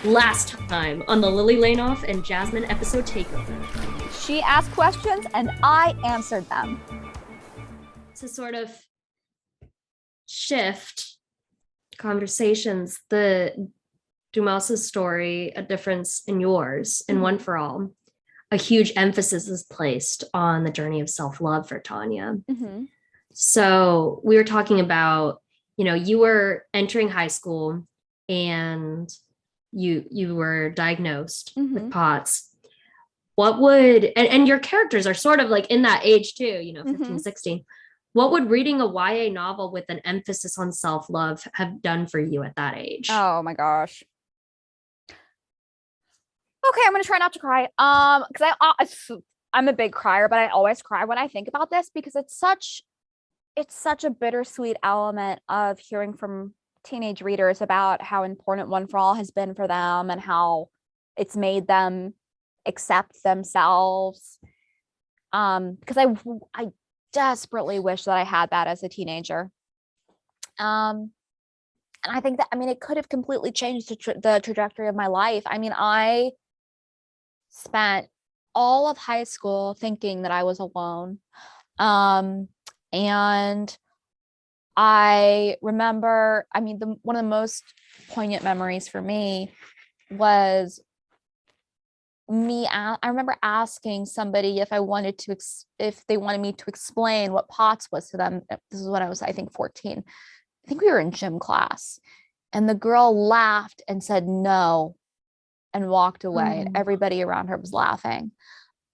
Last time on the Lillie Lainoff and Jasmine episode takeover. She asked questions and I answered them. To sort of shift conversations, the Dumas's story, A Difference in Yours, and One for All, a huge emphasis is placed on the journey of self-love for Tanya. So we were talking about, you were entering high school and you were diagnosed with POTS. What would, and your characters are sort of like in that age too, 15, 16. What would reading a YA novel with an emphasis on self-love have done for you at that age? Oh my gosh. Okay, I'm gonna try not to cry. Because I'm a big crier, but I always cry when I think about this because it's such a bittersweet element of hearing from teenage readers about how important One for All has been for them and how it's made them accept themselves. Because I desperately wish that I had that as a teenager. And I think that, it could have completely changed the trajectory of my life. I spent all of high school thinking that I was alone. And I remember, one of the most poignant memories for me was I remember asking somebody if they wanted me to explain what POTS was to them. This is when I was, I think, 14. I think we were in gym class, and the girl laughed and said no and walked away, and everybody around her was laughing.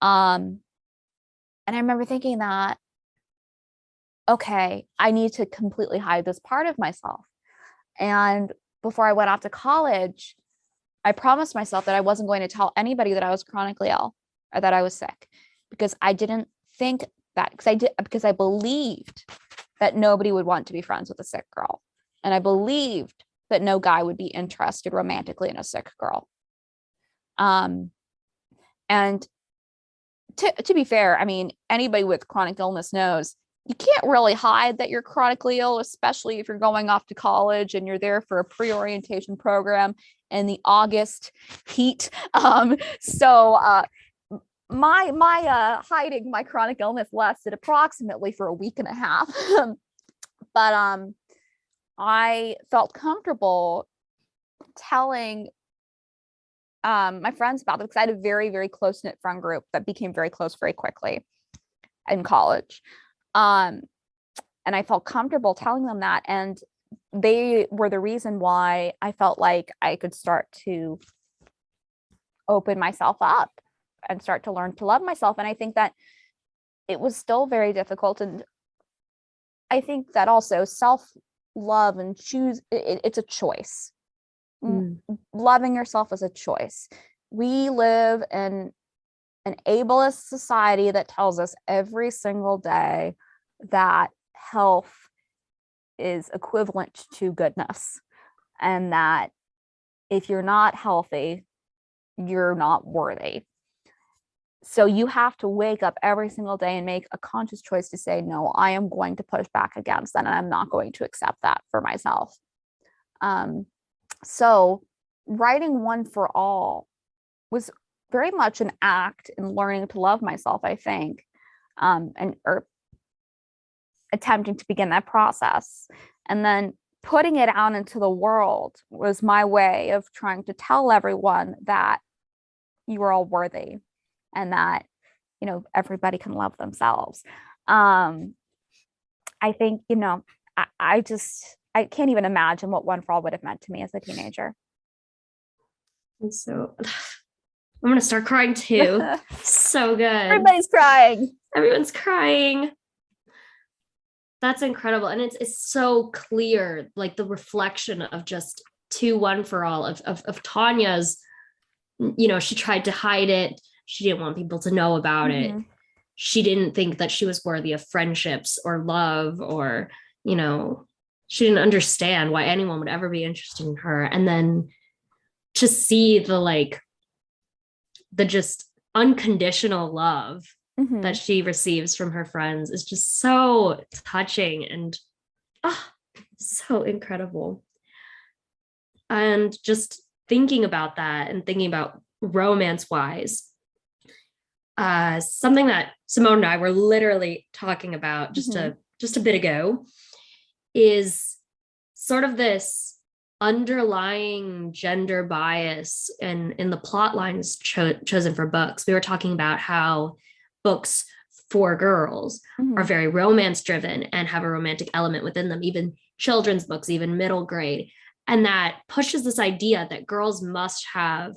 And I remember thinking that, okay, I need to completely hide this part of myself. And before I went off to college, I promised myself that I wasn't going to tell anybody that I was chronically ill or that I was sick, because I didn't think that, because I believed that nobody would want to be friends with a sick girl. And I believed that no guy would be interested romantically in a sick girl. And to be fair, anybody with chronic illness knows you can't really hide that you're chronically ill, especially if you're going off to college and you're there for a pre-orientation program in the August heat. So my hiding my chronic illness lasted approximately for a week and a half. But I felt comfortable telling my friends about it because I had a very, very close-knit friend group that became very close very quickly in college. And I felt comfortable telling them that. And they were the reason why I felt like I could start to open myself up and start to learn to love myself. And I think that it was still very difficult. And I think that also self-love and it's a choice. Loving yourself is a choice. We live in an ableist society that tells us every single day that health is equivalent to goodness, and that if you're not healthy, you're not worthy. So you have to wake up every single day and make a conscious choice to say, no, I am going to push back against that, and I'm not going to accept that for myself. So writing One for All was very much an act in learning to love myself, I think, or attempting to begin that process. And then putting it out into the world was my way of trying to tell everyone that you are all worthy and that, everybody can love themselves. I think, I can't even imagine what One for All would have meant to me as a teenager. And so I'm going to start crying too. So good. Everybody's crying. Everyone's crying. That's incredible. And it's so clear, like the reflection of just One for All of Tanya's, she tried to hide it. She didn't want people to know about it. She didn't think that she was worthy of friendships or love, or, she didn't understand why anyone would ever be interested in her. And then to see the just unconditional love that she receives from her friends is just so touching and so incredible. And just thinking about that and thinking about romance wise, something that Simone and I were literally talking about just a bit ago is sort of this underlying gender bias in the plot lines chosen for books. We were talking about how books for girls are very romance driven and have a romantic element within them, even children's books, even middle grade. And that pushes this idea that girls must have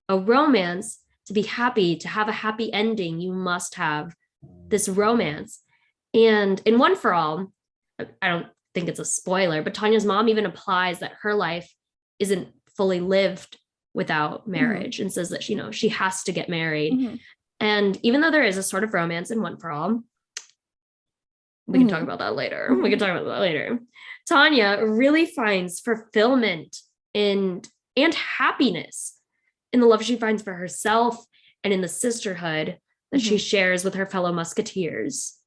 a romance to be happy, to have a happy ending. You must have this romance. And in One for All, I don't think it's a spoiler, but Tanya's mom even implies that her life isn't fully lived without marriage and says that, you know, she has to get married. And even though there is a sort of romance in One for All, we can talk about that later. We can talk about that later. Tanya really finds fulfillment and happiness in the love she finds for herself and in the sisterhood that she shares with her fellow musketeers.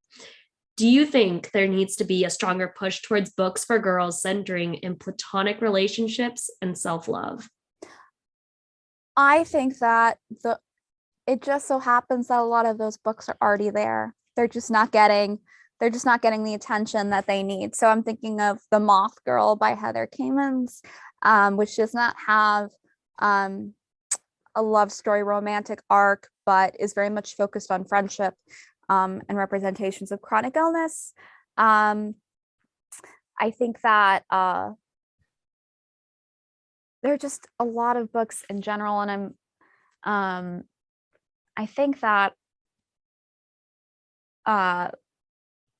Do you think there needs to be a stronger push towards books for girls centering in platonic relationships and self-love? I think that it just so happens that a lot of those books are already there. They're just not getting the attention that they need. So I'm thinking of The Moth Girl by Heather Kamins, which does not have a love story romantic arc, but is very much focused on friendship and representations of chronic illness. I think that there are just a lot of books in general, and I think that